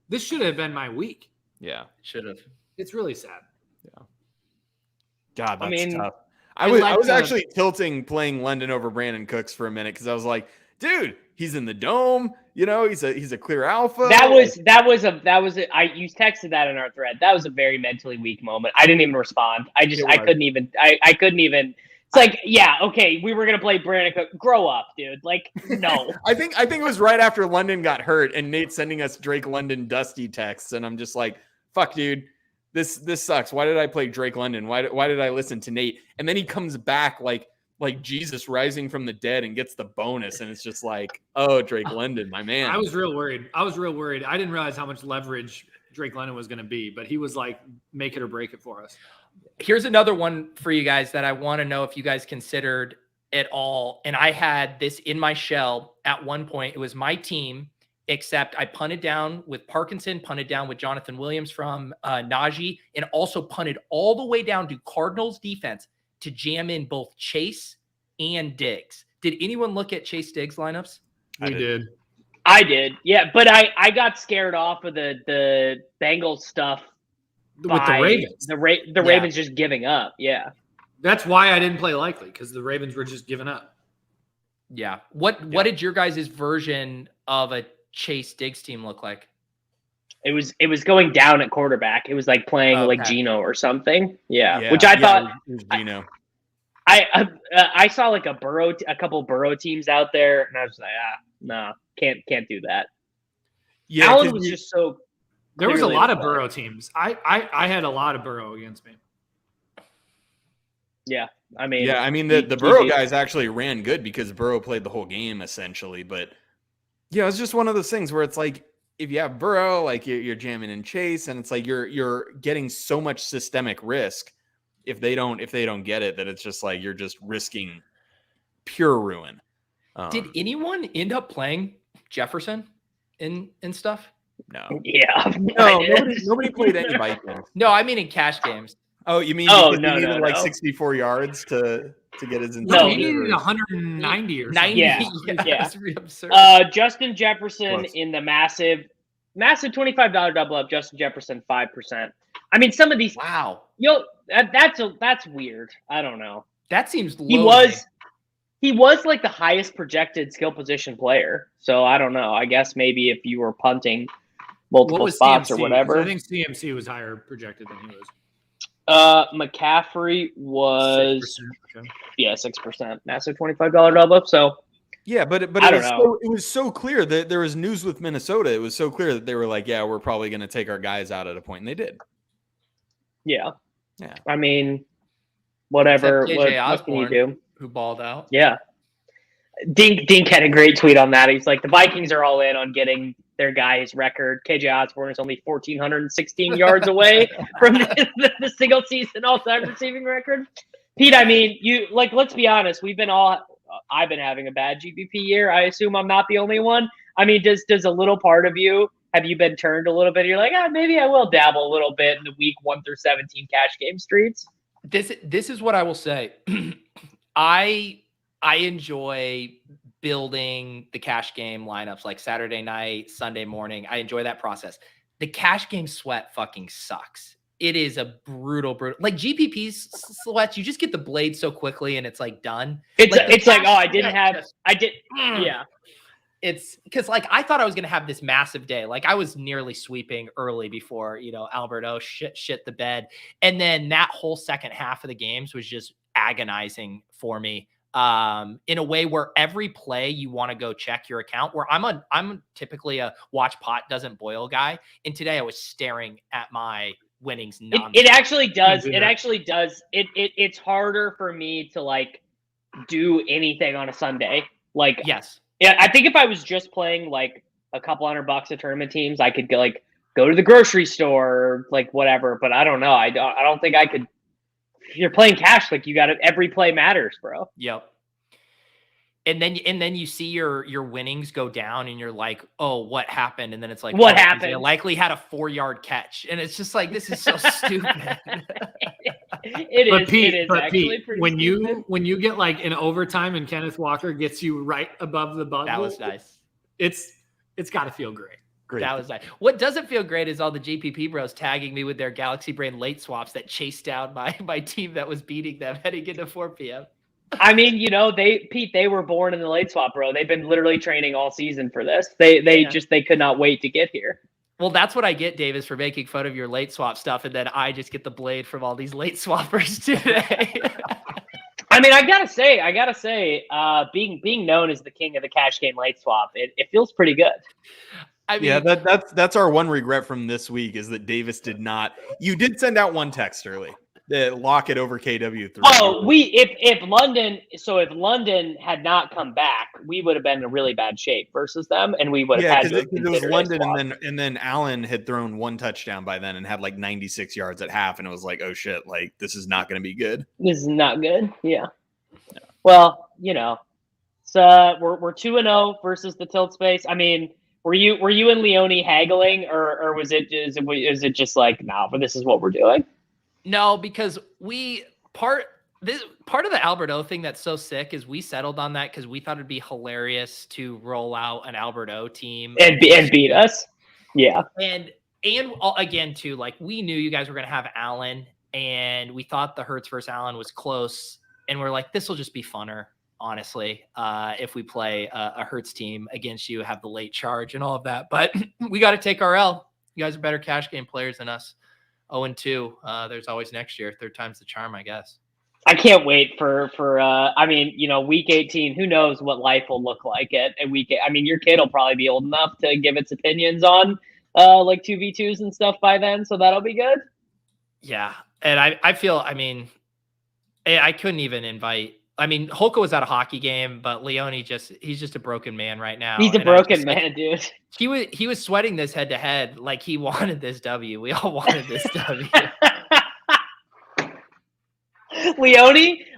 this should have been my week. Yeah, should have. It's really sad. Yeah. God, that's tough. I was actually tilting playing London over Brandon Cooks for a minute because I was like, dude, he's in the dome. You know, he's a clear alpha. You texted that in our thread. That was a very mentally weak moment. I didn't even respond. I couldn't even. It's like, yeah, okay, we were gonna play Brandon Cooks. Grow up, dude. Like, no. I think it was right after London got hurt and Nate sending us Drake London dusty texts, and I'm just like, fuck, dude. This sucks. Why did I play Drake London? Why did I listen to Nate? And then he comes back like Jesus rising from the dead and gets the bonus. And it's just like, oh, Drake London, my man. I was real worried. I didn't realize how much leverage Drake London was going to be, but he was like, make it or break it for us. Here's another one for you guys that I want to know if you guys considered at all. And I had this in my shell at one point. It was my team, except I punted down with Parkinson, punted down with Jonathan Williams from Najee, and also punted all the way down to Cardinals defense to jam in both Chase and Diggs. Did anyone look at Chase Diggs lineups? We did. I did. Yeah, but I got scared off of the Bengals stuff with the Ravens. The Ravens just giving up. Yeah. That's why I didn't play likely, because the Ravens were just giving up. Yeah. What did your guys' version of a Chase Diggs team look like? It was going down at quarterback. It was like playing like Geno or something. Yeah. Which I thought it was Geno. I saw like a couple Burrow teams out there, and I was like, no, can't do that. Yeah, Allen was just so. There was a lot of Burrow teams. I had a lot of Burrow against me. Yeah, I mean, the Burrow guys actually ran good because Burrow played the whole game essentially, but. Yeah, it's just one of those things where it's like if you have Burrow, like you're jamming in Chase, and it's like you're getting so much systemic risk if they don't get it, that it's just like you're just risking pure ruin. Did anyone end up playing Jefferson in stuff? No. Yeah. No, nobody played any Vikings. No, I mean in cash games. Oh, you mean he needed like 64 yards to get his No, he needed 190 or something. 90. Yeah. That's really absurd. Justin Jefferson in the massive $25 double up. Justin Jefferson 5%. I mean, some of these. Wow. That's weird. I don't know. That seems low. He was like the highest projected skill position player. So I don't know. I guess maybe if you were punting multiple spots CMC? Or whatever. I think CMC was higher projected than he was. McCaffrey was 6%, okay. 6%. Massive $25 double up. So yeah, but it was so clear that there was news with Minnesota. It was so clear that they were like, yeah, we're probably going to take our guys out at a point, and they did. Yeah. Yeah. I mean, whatever. What can you do? Who balled out? Yeah. Dink had a great tweet on that. He's like, the Vikings are all in on getting their guy's record. KJ Osborne is only 1,416 yards away from the single season all-time receiving record. Pete, I mean, let's be honest. I've been having a bad GPP year. I assume I'm not the only one. I mean, does a little part of you, have you been turned a little bit? You're like, maybe I will dabble a little bit in the week 1 through 17 cash game streets. This is what I will say. I enjoy building the cash game lineups like Saturday night, Sunday morning. I enjoy that process. The cash game sweat fucking sucks. It is a brutal. Like GPP's sweats, you just get the blade so quickly and it's like done. It's like, oh, yeah. Yeah. It's because like I thought I was gonna have this massive day. Like I was nearly sweeping early before Alberto shit the bed, and then that whole second half of the games was just agonizing for me. In a way where every play you want to go check your account. Where I'm typically a watch pot doesn't boil guy, and today I was staring at my winnings. It actually does. It actually does. It's harder for me to like do anything on a Sunday. Like yes. Yeah, I think if I was just playing like a couple $100 of tournament teams, I could go to the grocery store or like whatever. But I don't know. I don't think I could. If you're playing cash, like you got to every play matters, bro. Yep. And then you see your winnings go down, and you're like, oh, what happened? And then it's like, what happened? They likely had a 4-yard catch, and it's just like this is so stupid. It is actually Pete, pretty when stupid. you get like in overtime and Kenneth Walker gets you right above the bubble. That was nice. It's got to feel great. That was nice. What doesn't feel great is all the GPP bros tagging me with their Galaxy Brain late swaps that chased down my team that was beating them heading into 4 p.m. I mean, they were born in the late swap, bro. They've been literally training all season for this. They could not wait to get here. Well, that's what I get, Davis, for making fun of your late swap stuff, and then I just get the blade from all these late swappers today. I mean, I gotta say, being known as the king of the cash game late swap, it feels pretty good. I mean, yeah, that's our one regret from this week is that Davis did not. You did send out one text early. Lock it over KW3. Oh, if London had not come back, we would have been in really bad shape versus them, and we would have had to have it was London, and then Allen had thrown one touchdown by then and had like 96 yards at half, and it was like, oh shit, like this is not going to be good. This is not good. Yeah. Well, so we're 2-0 versus the tilt space. I mean, were you and Leone haggling, or is it just like, no, but this is what we're doing? No, because part of the Alberto thing that's so sick is we settled on that because we thought it'd be hilarious to roll out an Alberto team and beat us. Yeah. And again too, like we knew you guys were gonna have Allen, and we thought the Hertz versus Allen was close, and we're like, this will just be funner, honestly, if we play a Hertz team against you, have the late charge and all of that. But we got to take our L. You guys are better cash game players than us. 0-2. There's always next year. Third time's the charm, I guess. I can't wait for I mean, week 18, who knows what life will look like at week 8. I mean, your kid will probably be old enough to give its opinions on like 2v2s and stuff by then, so that'll be good. Yeah. And I feel, I mean, I couldn't even invite. I mean, Holka was at a hockey game, but Leone he's just a broken man right now. He's a broken man, dude. He was sweating this head to head like he wanted this W. We all wanted this W.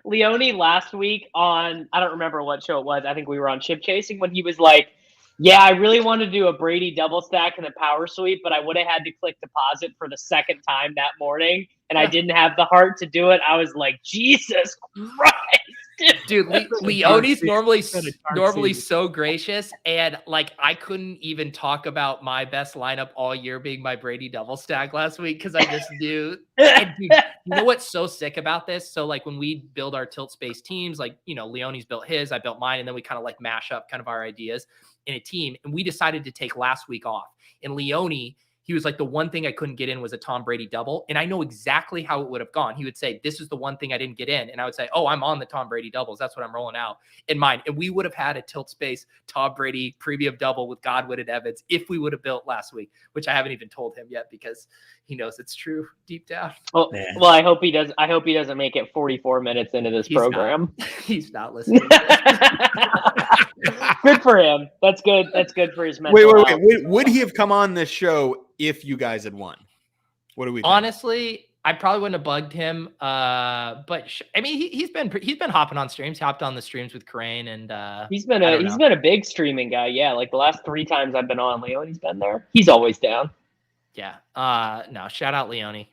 Leone last week on, I don't remember what show it was. I think we were on Chip Chasing when he was like, yeah, I really wanted to do a Brady double stack and a power sweep, but I would have had to click deposit for the second time that morning, and I didn't have the heart to do it. I was like, Jesus Christ. Dude, Leone's normally so gracious, and like I couldn't even talk about my best lineup all year being my Brady double stack last week because I just knew. And dude, you know what's so sick about this? So like when we build our tilt space teams, like Leone's built his, I built mine, and then we kind of like mash up kind of our ideas in a team. And we decided to take last week off. And Leone, he was like, the one thing I couldn't get in was a Tom Brady double. And I know exactly how it would have gone. He would say, this is the one thing I didn't get in. And I would say, oh, I'm on the Tom Brady doubles. That's what I'm rolling out in mine. And we would have had a tilt space Tom Brady premium double with Godwin and Evans if we would have built last week, which I haven't even told him yet because he knows it's true deep down. Well, I hope he does. I hope he doesn't make it 44 minutes into this program. He's not listening. Good for him. That's good. That's good for his mental health. Wait. Would he have come on this show if you guys had won? What do we think? Honestly, I probably wouldn't have bugged him. But I mean, he's been hopping on streams. He hopped on the streams with Crane, and he's been a big streaming guy. Yeah, like the last 3 times I've been on, Leone's been there. He's always down. Yeah. No, shout out Leone.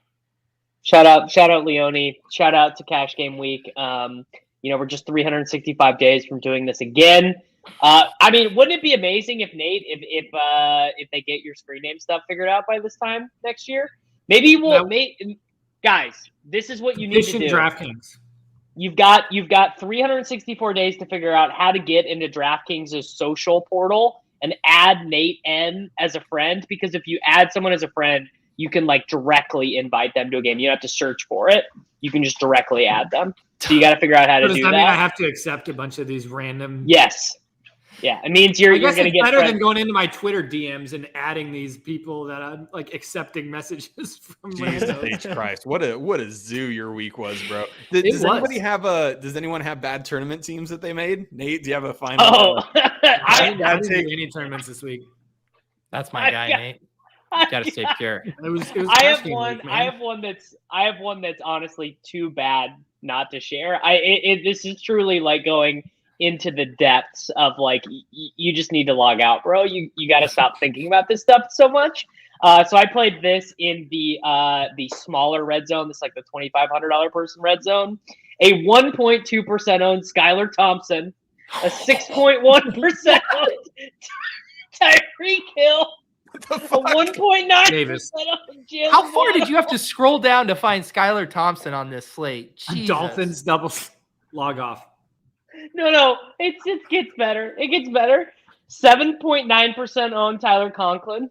Shout out Leone. Shout out to Cash Game Week. We're just 365 days from doing this again. I mean, wouldn't it be amazing if Nate, if they get your screen name stuff figured out by this time next year? Maybe we'll, guys. This is what you need to do. DraftKings. You've got 364 days to figure out how to get into DraftKings' social portal and add Nate N as a friend. Because if you add someone as a friend, you can like directly invite them to a game. You don't have to search for it. You can just directly add them. So you got to figure out how to do that. Does that mean I have to accept a bunch of these random? Yes. Yeah, it means you're going to get better than going into my Twitter DMs and adding these people that I'm like accepting messages from. Jesus H. Christ, what a zoo your week was, bro. Does anyone have bad tournament teams that they made? Nate, do you have a final? Oh, I didn't do any tournaments this week. That's my guy, Nate. Gotta stay pure. It was I have one. Week, I have one that's honestly too bad not to share. This is truly like going into the depths of like you just need to log out, bro. You got to stop thinking about this stuff so much. So I played this in the smaller red zone. This like the $2,500 person red zone. A 1.2% owned Skylar Thompson, a 6.1% owned Tyreek Hill, a 1.9% owned Jalen. How far did you have to scroll down to find Skylar Thompson on this slate? Jesus. Dolphins double log off. No, it gets better. It gets better. 7.9% owned Tyler Conklin,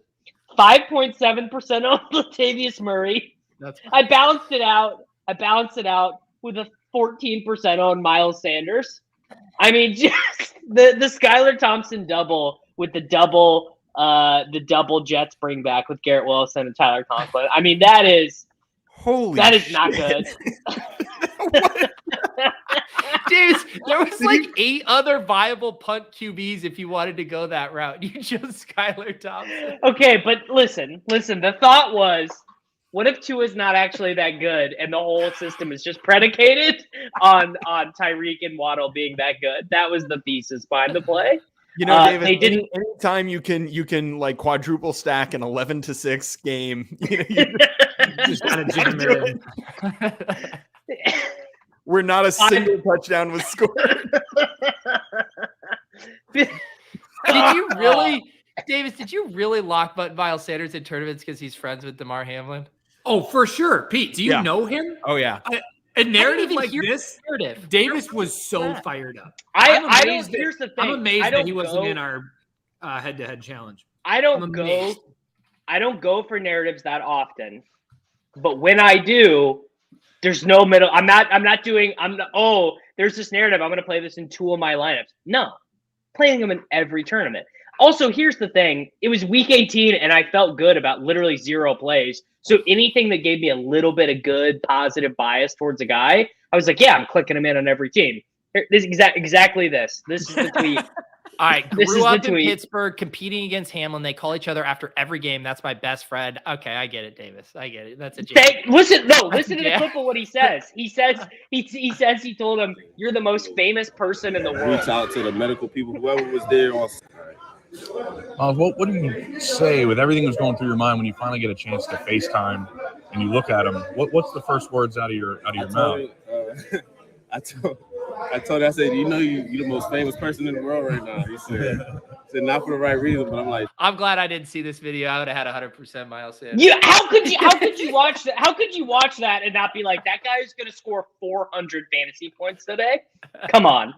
5.7% owned Latavius Murray. I balanced it out with a 14% owned Miles Sanders. I mean, just the Skylar Thompson double with the double Jets bring back with Garrett Wilson and Tyler Conklin. I mean, that is not good. Dude, there was like 8 other viable punt QBs if you wanted to go that route. You chose Skylar Thompson. Okay, but listen. The thought was, what if Tua's not actually that good and the whole system is just predicated on Tyreek and Waddle being that good? That was the thesis behind the play. You know, David, anytime you can like quadruple stack an 11-6 game, you just kind of jam it in. Where not a single touchdown was scored. Did you really, Davis? Did you really lock Miles Sanders in tournaments because he's friends with DeMar Hamlin? Oh, for sure, Pete. Do you know him? Oh yeah. A narrative like this, Davis was so fired up. Here's the thing. I'm amazed that he wasn't in our head-to-head challenge. I don't go for narratives that often, but when I do, there's no middle. There's this narrative. I'm going to play this in 2 of my lineups. No, playing them in every tournament. Also, here's the thing. It was week 18, and I felt good about literally 0 plays. So anything that gave me a little bit of good, positive bias towards a guy, I was like, yeah, I'm clicking him in on every team. This exactly this. This is the tweet. All right, grew up in Pittsburgh, competing against Hamlin. They call each other after every game. That's my best friend. Okay, I get it, Davis. I get it. That's a joke. Listen to the clip of what he says. He told him, "You're the most famous person in the world." Reach out to the medical people, whoever was there. What do you say with everything that's going through your mind when you finally get a chance to FaceTime and you look at him? What's the first words out of your mouth? I told him, I said, you're the most famous person in the world right now. He said not for the right reason, but I'm like, I'm glad I didn't see this video. I would have had 100% Miles Sanders. Yeah, how could you watch that? How could you watch that and not be like, that guy is going to score 400 fantasy points today? Come on.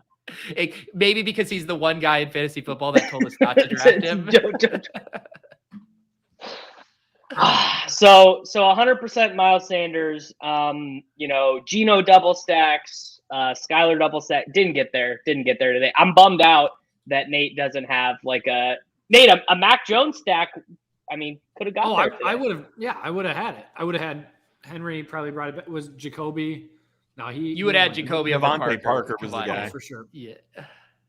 Maybe because he's the one guy in fantasy football that told us not to draft him. So 100% Miles Sanders. Geno double stacks. Skylar double stack didn't get there today. I'm bummed out that Nate doesn't have like a Mac Jones stack. I mean, could have got there. I would have. Yeah, I would have had it. I would have had Henry probably brought it back. Was Jacoby? No, you would have had Jacoby. Devontae Parker was the guy for sure. Yeah,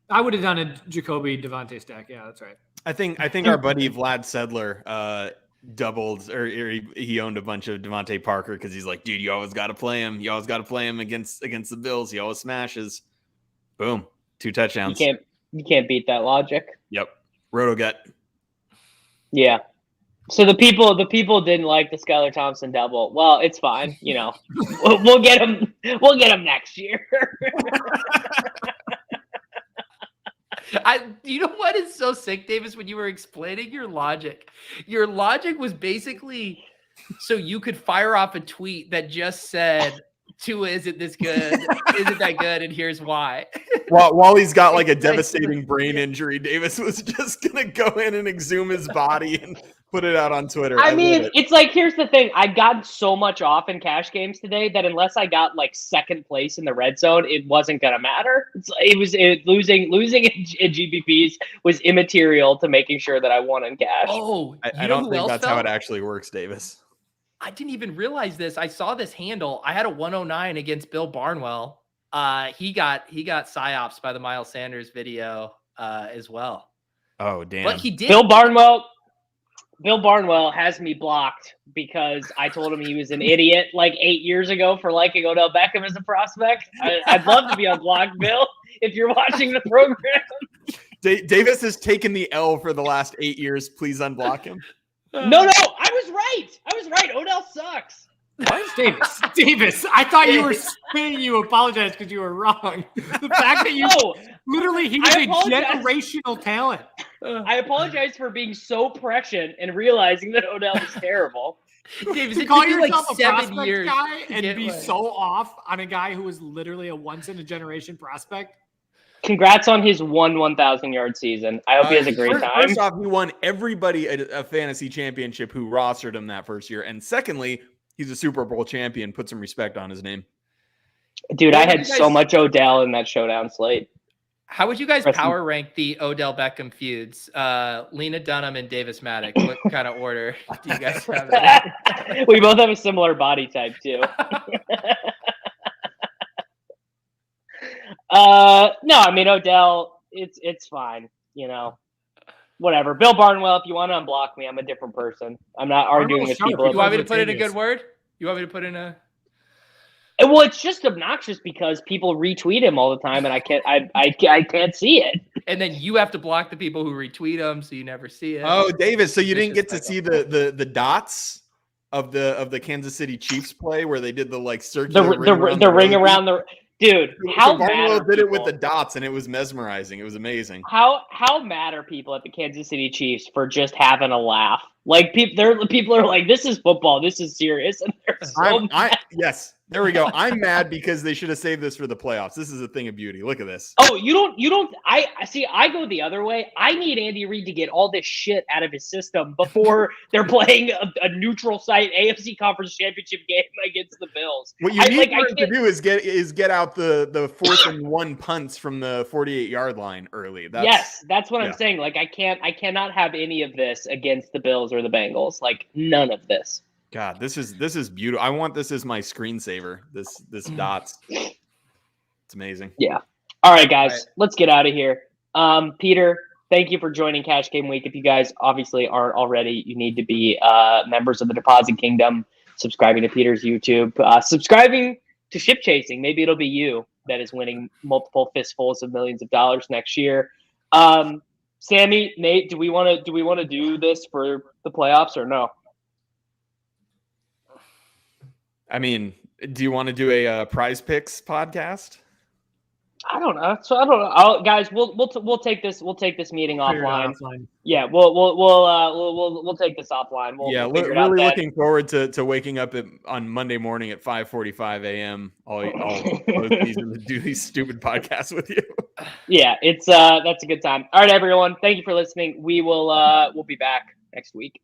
I would have done a Jacoby Devontae stack. Yeah, that's right. I think our buddy Vlad Sedler doubled or he owned a bunch of Devontae Parker because he's like, dude, you always got to play him. You always got to play him against the Bills. He always smashes. Boom, 2 touchdowns. You can't beat that logic. Yep, Rotogut. Yeah. So the people didn't like the Skylar Thompson double. Well, it's fine. We'll get him. We'll get him next year. You know what is so sick, Davis? When you were explaining your logic was basically so you could fire off a tweet that just said, "Tua isn't this good, isn't that good, and here's why." While he's got like a devastating brain injury, Davis was just gonna go in and exhume his body and put it out on Twitter. I mean, it's like, here's the thing. I got so much off in cash games today that unless I got like second place in the red zone, it wasn't going to matter. Losing in GPPs was immaterial to making sure that I won in cash. Oh, I don't think that's how it actually works, Davis. I didn't even realize this. I saw this handle. I had a 109 against Bill Barnwell. He got psyops by the Miles Sanders video as well. Oh, damn. But he did. Bill Barnwell has me blocked because I told him he was an idiot like 8 years ago for liking Odell Beckham as a prospect. I'd love to be unblocked, Bill, if you're watching the program. Davis has taken the L for the last 8 years. Please unblock him. No, I was right. Odell sucks. What? Davis, I thought you were saying you apologized because you were wrong. The fact that you literally, he was a generational talent. I apologize for being so prescient and realizing that Odell was terrible. Davis, to call yourself like a 7 prospect years guy and be one. so off on a guy who was literally a once-in-a-generation prospect. Congrats on his 1,000-yard season. I hope he has a great time. First off, he won everybody a fantasy championship who rostered him that first year. And secondly, he's a Super Bowl champion. Put some respect on his name. Dude, I had so much Odell in that showdown slate. How would you guys power rank the Odell Beckham feuds? Lena Dunham and Davis Maddox. What kind of order do you guys have? We both have a similar body type, too. No, I mean, Odell, it's fine. You know, whatever. Bill Barnwell, if you want to unblock me, I'm a different person. I'm not arguing with people. You want me to put in a good word? You want me to put in a... Well, it's just obnoxious because people retweet him all the time, and I can't see it. And then you have to block the people who retweet him, so you never see it. Oh, Davis, so you didn't get to see the dots of the Kansas City Chiefs play where they did the like circular the ring around the dude. How Barnwell mad did it with the dots, and it was mesmerizing. It was amazing. How mad are people at the Kansas City Chiefs for just having a laugh? Like people are like, this is football, this is serious, and they're so mad. Yes. There we go. I'm mad because they should have saved this for the playoffs. This is a thing of beauty. Look at this. Oh, you don't. I see. I go the other way. I need Andy Reid to get all this shit out of his system before they're playing a neutral site AFC Conference Championship game against the Bills. What you need him to do is get out the 4th and 1 punts from the 48-yard line early. That's what I'm saying. Like I cannot have any of this against the Bills or the Bengals. Like none of this. God, this is beautiful. I want this as my screensaver. This dots. It's amazing. Yeah. All right, guys, let's get out of here. Peter, thank you for joining Cash Game Week. If you guys obviously aren't already, you need to be members of the Deposit Kingdom, subscribing to Peter's YouTube, subscribing to Ship Chasing. Maybe it'll be you that is winning multiple fistfuls of millions of dollars next year. Sammy, Nate, do we want to do this for the playoffs or no? I mean, do you want to do a Prize Picks podcast? I don't know. So I don't know, guys. We'll take this. We'll take this meeting offline. Yeah, we'll take this offline. We'll really looking forward to waking up on Monday morning at 5:45 a.m. I'll do these stupid podcasts with you. Yeah, it's that's a good time. All right, everyone. Thank you for listening. We'll be back next week.